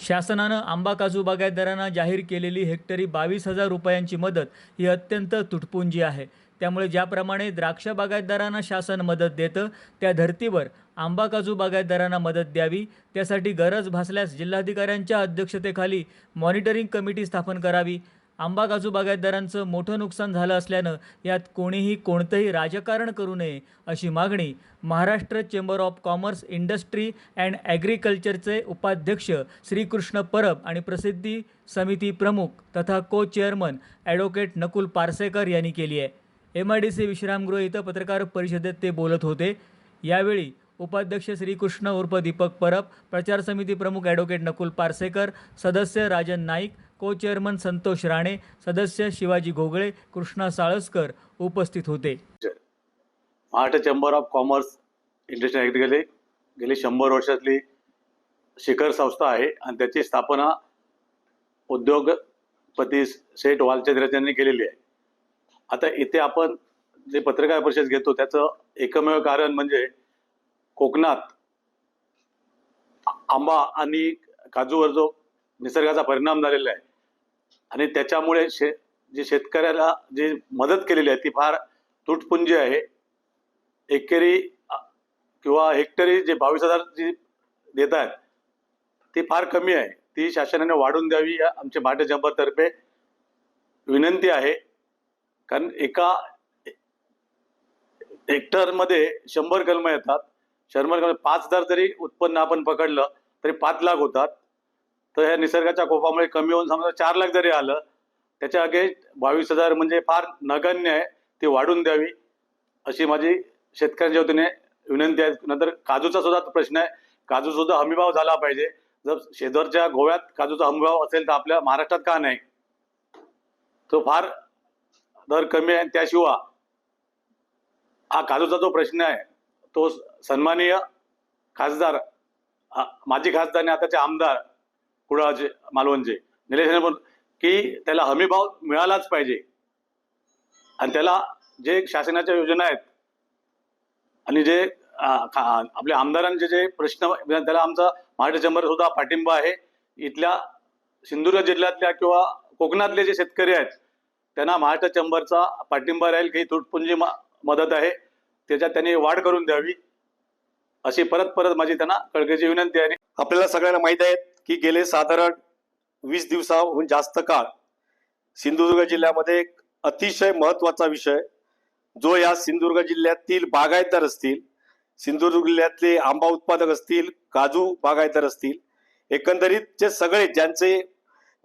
शासनानं आंबा काजू बागायतदारांना जाहीर केलेली हेक्टरी 22,000 रुपयांची मदत ही अत्यंत तुटपुंजी आहे. त्यामुळे ज्याप्रमाणे द्राक्ष बागायतदारांना शासन मदत देतं, त्या धर्तीवर आंबा काजू बागायतदारांना मदत द्यावी. त्यासाठी गरज भासल्यास जिल्हाधिकाऱ्यांच्या अध्यक्षतेखाली मॉनिटरिंग कमिटी स्थापन करावी. आंबा काजू बागायतदारांचं मोठं नुकसान झालं असल्यानं यात कोणीही कोणतंही राजकारण करू नये, अशी मागणी Maharashtra chamber of commerce, industry and ॲग्रिकल्चरचे उपाध्यक्ष श्रीकृष्ण परब आणि प्रसिद्धी समिती प्रमुख तथा को चेअरमन ॲडव्होकेट नकुल पारसेकर यांनी केली आहे. MIDC विश्रामगृह इथं पत्रकार परिषदेत ते बोलत होते. यावेळी उपाध्यक्ष श्रीकृष्ण उर्फ दीपक परब, प्रचार समिती प्रमुख ॲडव्होकेट नकुल पारसेकर, सदस्य राजन नाईक, को चेअरमन संतोष राणे, सदस्य शिवाजी घोगळे, कृष्णा साळसकर उपस्थित होते. Maharashtra chamber of commerce, industry and agriculture गेली 100 वर्षातली शिखर संस्था आहे आणि त्याची स्थापना उद्योगपती सेठ वालचंद्र यांनी केलेली आहे. आता इथे आपण जे पत्रकार परिषद घेतो त्याचं एकमेव कारण म्हणजे कोकणात आंबा आणि काजूवर जो निसर्गाचा परिणाम झालेला आहे आणि त्याच्यामुळे जे शेतकऱ्याला जी मदत केलेली आहे ती फार तुटपुंजी आहे. एकरी किंवा हेक्टरी जे 22,000 जी देत आहेत ती फार कमी आहे. ती शासनाने वाढवून द्यावी या आमच्या महाराष्ट्र चेंबरतर्फे विनंती आहे. कारण एका हेक्टरमध्ये 100 कलमं येतात. 100 कलम 5,000 जरी उत्पन्न आपण पकडलं तरी 5 लाख होतात. तर ह्या निसर्गाच्या कोपामुळे कमी होऊन समजा 4 लाख जरी आलं त्याच्या अगेन्स्ट 22,000 म्हणजे फार नगण्य आहे. ती वाढून द्यावी अशी माझी शेतकऱ्यांच्या वतीने विनंती आहे. नंतर काजूचा सुद्धा प्रश्न आहे. काजू सुद्धा हमीभाव झाला पाहिजे. जर शेजारच्या गोव्यात काजूचा हमीभाव असेल तर आपल्या महाराष्ट्रात का नाही? तो फार दर कमी आहे. त्याशिवाय हा काजूचा जो प्रश्न आहे तो सन्माननीय खासदार, माजी खासदार आणि आताचे आमदार कुडाळचे, मालवणचे निलेश की त्याला हमीभाव मिळालाच पाहिजे आणि त्याला जे शासनाच्या योजना आहेत आणि जे आपल्या आमदारांचे जे प्रश्न त्याला आमचा महाराष्ट्र चेंबर सुद्धा पाठिंबा आहे. इथल्या सिंधुदुर्ग जिल्ह्यातल्या किंवा कोकणातले जे शेतकरी आहेत त्यांना महाराष्ट्र चेंबरचा पाठिंबा राहील की तुटपुंजी मदत आहे त्याच्यात त्यांनी वाढ करून द्यावी अशी परत माझी त्यांना कळकळीची विनंती आहे. आपल्याला सगळ्यांना माहित आहे की गेले साधारण 20 दिवसाहून जास्त काळ सिंधुदुर्ग जिल्ह्यामध्ये एक अतिशय महत्त्वाचा विषय जो या सिंधुदुर्ग जिल्ह्यातील बागायतदार असतील, सिंधुदुर्ग जिल्ह्यातले आंबा उत्पादक असतील, काजू बागायतदार असतील, एकंदरीत जे सगळे ज्यांचे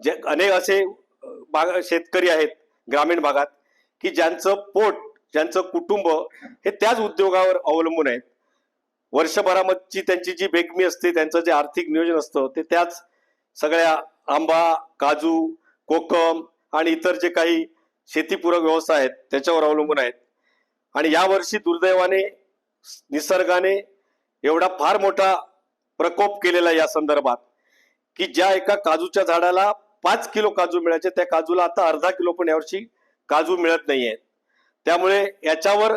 जे अनेक असे शेतकरी आहेत ग्रामीण भागात की ज्यांचं पोट, ज्यांचं कुटुंब हे त्याच उद्योगावर अवलंबून आहेत. वर्षभराची त्यांची जी बेगमी असते, त्यांचं जे आर्थिक नियोजन असतं ते त्याच सगळ्या आंबा, काजू, कोकम आणि इतर जे काही शेतीपूरक व्यवसाय आहेत त्याच्यावर अवलंबून आहेत. आणि यावर्षी दुर्दैवाने निसर्गाने एवढा फार मोठा प्रकोप केलेला या संदर्भात की ज्या एका काजूच्या झाडाला 5 किलो काजू मिळायचे त्या काजूला आता अर्धा किलो पण यावर्षी काजू मिळत नाहीये. त्यामुळे याच्यावर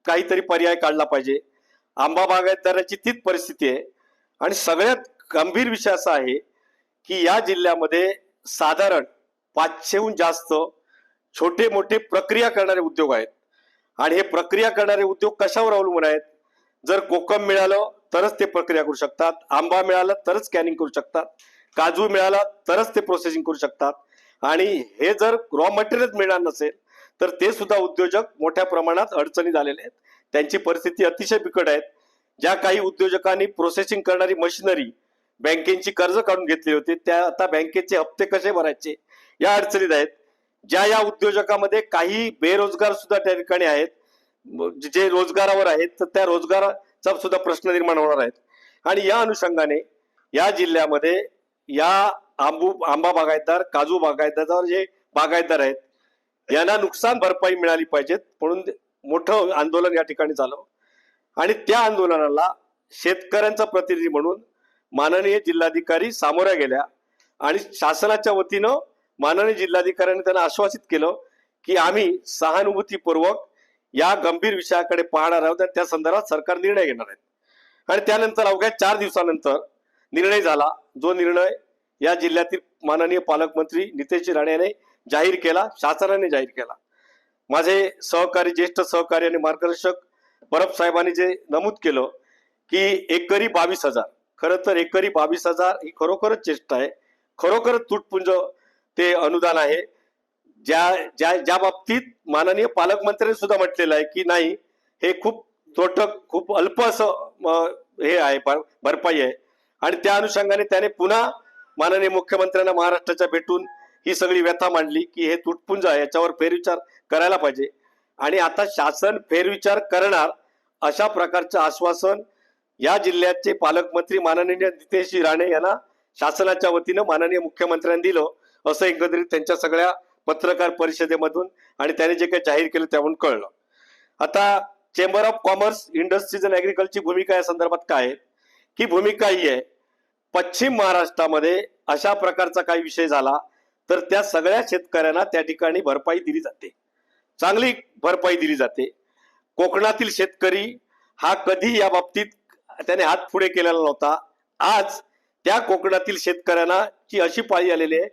काहीतरी पर्याय काढला पाहिजे. आंबा बागायतदाराची तीच परिस्थिती आहे. आणि सगळ्यात गंभीर विषय असा आहे की या जिल्ह्यामध्ये साधारण 500हून जास्त छोटे मोठे प्रक्रिया करणारे उद्योग आहेत. आणि हे प्रक्रिया करणारे उद्योग कशावर अवलंबून आहेत? जर कोकम मिळालं तरच ते प्रक्रिया करू शकतात, आंबा मिळाला तरच स्कॅनिंग करू शकतात, काजू मिळाला तरच ते प्रोसेसिंग करू शकतात. आणि हे जर रॉ मटेरियल मिळणार नसेल तर ते सुद्धा उद्योजक मोठ्या प्रमाणात अडचणी झालेले आहेत. त्यांची परिस्थिती अतिशय बिकट आहे. ज्या काही उद्योजकांनी प्रोसेसिंग करणारी मशिनरी बँकेची कर्ज काढून घेतली होती त्या आता बँकेचे हप्ते कसे भरायचे या अडचणीत आहेत. या उद्योजकामध्ये काही बेरोजगार सुद्धा त्या ठिकाणी आहेत, जे रोजगारावर आहेत तर त्या रोजगाराचा सुद्धा प्रश्न निर्माण होणार आहेत. आणि या अनुषंगाने या जिल्ह्यामध्ये या आंबा बागायतदार, काजू बागायतदार जे बागायतदार आहेत यांना नुकसान भरपाई मिळाली पाहिजेत म्हणून मोठं आंदोलन या ठिकाणी झालं. आणि त्या आंदोलनाला शेतकऱ्यांचा प्रतिनिधी म्हणून माननीय जिल्हाधिकारी सामोऱ्या गेल्या आणि शासनाच्या वतीनं माननीय जिल्हाधिकाऱ्यांनी त्यांना आश्वासित केलं की आम्ही सहानुभूतीपूर्वक या गंभीर विषयाकडे पाहणार आहोत आणि त्या संदर्भात सरकार निर्णय घेणार आहे. आणि त्यानंतर अवघ्या 4 दिवसानंतर निर्णय झाला, जो निर्णय या जिल्ह्यातील माननीय पालकमंत्री नितेश राणे यांनी जाहीर केला, शासनाने जाहीर केला. माझे सहकारी, ज्येष्ठ सहकारी आणि मार्गदर्शक परब साहेबांनी जे नमूद केलं की एकरी 22,000, खरं तर एकरी 22,000 ही खरोखरच चेष्टा आहे, खरोखरच तुटपुंज ते अनुदान आहे. ज्या बाबतीत माननीय पालकमंत्र्यांनी सुद्धा म्हटलेलं आहे की नाही, हे खूप तोटक, खूप अल्प असं हे आहे, भरपाई आहे. आणि त्या अनुषंगाने त्याने पुन्हा माननीय मुख्यमंत्र्यांना महाराष्ट्राच्या भेटून ही सगळी व्यथा मांडली की हे तुटपुंज आहे, याच्यावर फेरविचार करायला पाहिजे. आणि आता शासन फेरविचार करणार अशा प्रकारचं आश्वासन या जिल्ह्याचे पालकमंत्री माननीय नितेश राणे यांना शासनाच्या वतीनं माननीय मुख्यमंत्र्यांनी दिलं, असं एकंदरीत त्यांच्या सगळ्या पत्रकार परिषदेमधून आणि त्याने जे काही जाहीर केलं त्यावरून कळलं. आता chamber of commerce, industries and ऍग्रिकल्चरची भूमिका या संदर्भात काय आहे की भूमिका ही आहे, पश्चिम महाराष्ट्रामध्ये अशा प्रकारचा काही विषय झाला तर त्या सगळ्या शेतकऱ्यांना त्या ठिकाणी भरपाई दिली जाते, चांगली भरपाई दिली जाते. कोकणातील शेतकरी हा कधी या बाबतीत त्याने हात पुढे केलेला नव्हता. आज त्या कोकणातील शेतकऱ्यांना ची अशी पाळी आलेली आहे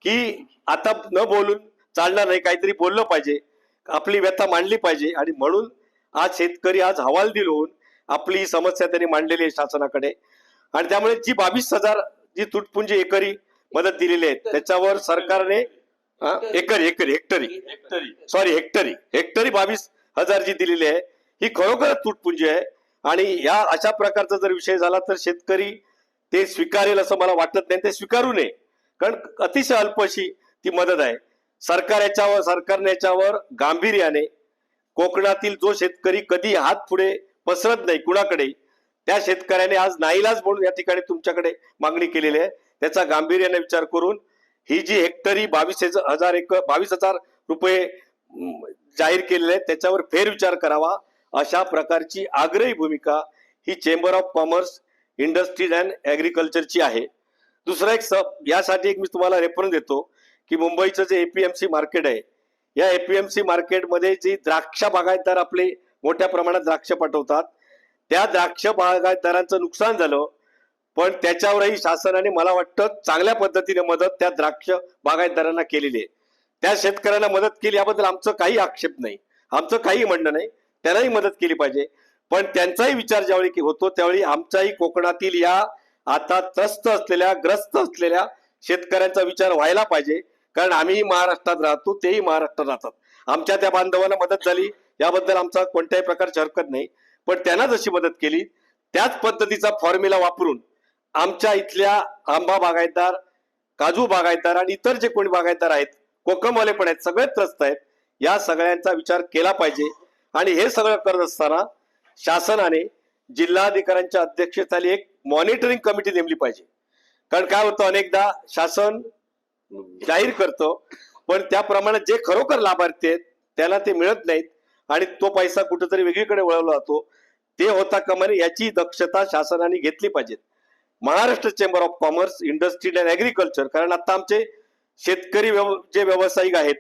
की आता न बोलून चालणार नाही, काहीतरी बोललं पाहिजे, आपली व्यथा मांडली पाहिजे. आणि म्हणून आज शेतकरी आज हवालदिल होऊन आपली ही समस्या त्यांनी मांडलेली आहे शासनाकडे. आणि त्यामुळे जी 22,000 जी तुटपुंजी एकरी मदत दिलेली आहे त्याच्यावर सरकारने हेक्टरी 22,000 जी दिलेली आहे ही खरोखरच तुटपुंजी आहे. आणि या अशा प्रकारचा जर विषय झाला तर शेतकरी ते स्वीकारेल असं मला वाटत नाही, ते स्वीकारू नये, कारण अतिशय अल्प अशी ती मदत आहे. सरकारने याच्यावर गांभीर्याने कोकणातील जो शेतकरी कधी हात पुढे पसरत नाही कुणाकडे, त्या शेतकऱ्याने आज नाईलाज म्हणून या ठिकाणी तुमच्याकडे मागणी केलेली आहे. त्याचा गांभीर्याने विचार करून ही जी हेक्टरी 22,000 रुपये जाहीर केलेले आहेत त्याच्यावर फेरविचार करावा, अशा प्रकारची आग्रही भूमिका ही chamber of commerce, industries and ऍग्रिकल्चरची आहे. दुसरा यासाठी एक मी तुम्हाला रेफरन्स देतो की मुंबईचं जे एपीएमसी मार्केट आहे, या एपीएमसी मार्केटमध्ये जी द्राक्ष बागायतदार आपले मोठ्या प्रमाणात द्राक्ष पाठवतात, त्या द्राक्ष बागायतदारांचं नुकसान झालं, पण त्याच्यावरही शासनाने मला वाटतं चांगल्या पद्धतीने मदत त्या द्राक्ष बागायतदारांना केलेली आहे. त्या शेतकऱ्यांना मदत केली याबद्दल आमचं काही आक्षेप नाही, आमचं काही म्हणणं नाही, त्यांनाही मदत केली पाहिजे. पण त्यांचाही विचार ज्यावेळी होतो त्यावेळी आमच्याही कोकणातील या आता ग्रस्त असलेल्या शेतकऱ्यांचा विचार व्हायला पाहिजे, कारण आम्हीही महाराष्ट्रात राहतो, तेही महाराष्ट्रात राहतात. आमच्या त्या बांधवांना मदत झाली याबद्दल आमचा कोणत्याही प्रकारची हरकत नाही, पण त्यांना जशी मदत केली त्याच पद्धतीचा फॉर्म्युला वापरून आमच्या इथल्या आंबा बागायतदार, काजू बागायतदार आणि इतर जे कोणी बागायतदार आहेत, कोकमवाले पण आहेत, सगळे त्रस्त आहेत, या सगळ्यांचा विचार केला पाहिजे. आणि हे सगळं करत असताना शासनाने जिल्हाधिकाऱ्यांच्या अध्यक्षतेखाली एक मॉनिटरिंग कमिटी नेमली पाहिजे. कारण काय होतं, अनेकदा शासन जाहीर करतं पण त्याप्रमाणे जे खरोखर लाभार्थी आहेत त्याला ते मिळत नाहीत आणि तो पैसा कुठेतरी वेगळीकडे वळवला जातो. ते होता कामा नये, याची दक्षता शासनाने घेतली पाहिजे. Maharashtra chamber of commerce, industry and agriculture, कारण आता आमचे शेतकरी जे व्यावसायिक आहेत,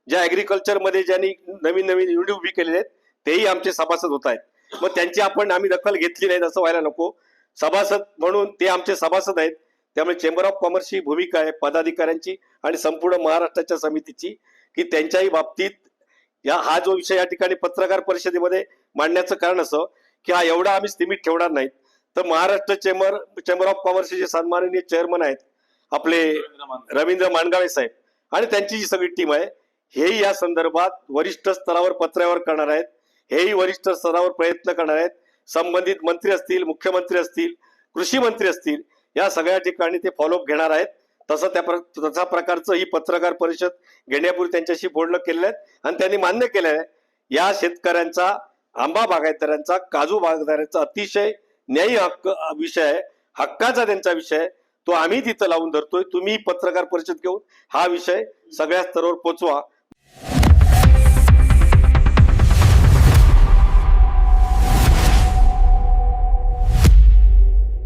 ज्या ऍग्रिकल्चर मध्ये ज्यांनी नवीन युनिट उभी केलेले आहेत तेही आमचे सभासद होत आहेत. मग त्यांची आम्ही दखल घेतली नाही असं व्हायला नको. सभासद म्हणून ते आमचे सभासद आहेत. त्यामुळे चेंबर ऑफ कॉमर्सची भूमिका आहे पदाधिकाऱ्यांची आणि संपूर्ण महाराष्ट्राच्या समितीची की त्यांच्याही बाबतीत हा जो विषय या ठिकाणी पत्रकार परिषदेमध्ये मांडण्याचं कारण असं की हा एवढा आम्ही सीमित ठेवणार नाहीत, तर महाराष्ट्र चेंबर ऑफ कॉमर्सचे जे सन्माननीय चेअरमन आहेत आपले रवींद्र माणगावे साहेब आणि त्यांची जी सगळी टीम आहे, हेही या संदर्भात वरिष्ठ स्तरावर पत्रावर करणार आहेत, हेही वरिष्ठ स्तरावर प्रयत्न करणार आहेत. संबंधित मंत्री असतील, मुख्यमंत्री असतील, कृषी मंत्री असतील, या सगळ्या ठिकाणी ते फॉलोअप घेणार आहेत. तसा प्रकारचं ही पत्रकार परिषद घेण्यापूर्वी त्यांच्याशी बोलणं केलेलं आहे आणि त्यांनी मान्य केलेलं आहे या शेतकऱ्यांचा, आंबा बागायतदारांचा, काजू बागायतदारांचा अतिशय न्यायी हक्क विषय आहे, हक्काचा त्यांचा विषय आहे, तो आम्ही तिथं लावून धरतोय. तुम्ही पत्रकार परिषद घेऊन हा विषय सगळ्या स्तरावर पोहोचवा